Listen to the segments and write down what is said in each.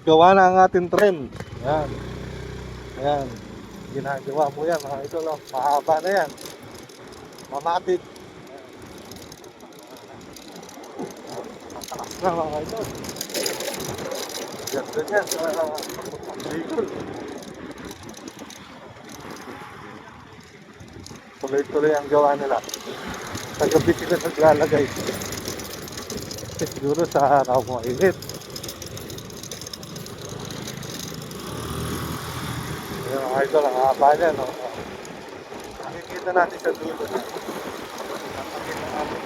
gawa na ang ating tren. Yan. Ayan. Ginagawa mo yan mga idol. Oh. Mahaba na yan. Mamatid. Mataas na mga idol. Ganda yan sa vehicle. Tuloy-tuloy ang gawa nila. Sa gabi sila naglalagay. Siguro sa araw mainit. Ayan mga idol, ang haba niya, no? Nakikita natin sa dulo na. Nakikita natin.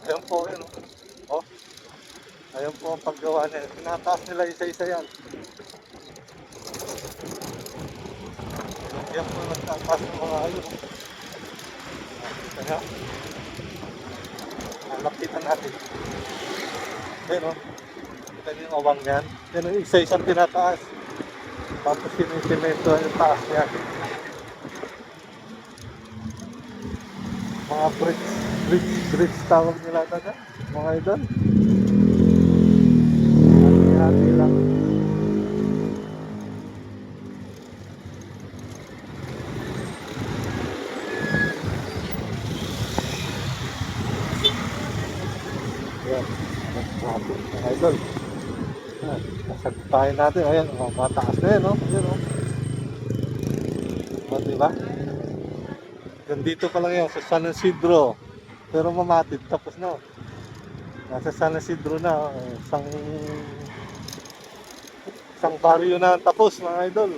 Ayan po, yun. Oh. Ayan po ang paggawa niya. Tinataas nila isa-isa yan. Ayan po nagtataas ng mga ayun. Kaya, lapitan natin. Ayan o. Ito yung awang yan. Yan ang isa-isang tinataas. Tapos yun yung semento yung taas niya. Mga bricks tawag nila talaga. Mga idol. Hati-hati lang. Ayan. Grabe, mga idol. Ayan. Nasagpahin natin. Ayan, mataas na yan, no? Ayan, no? O, diba? Gandito pa lang yan sa San Isidro. Pero mamatid, tapos na. Nasa San Isidro na. Isang baryo na tapos, mga idol.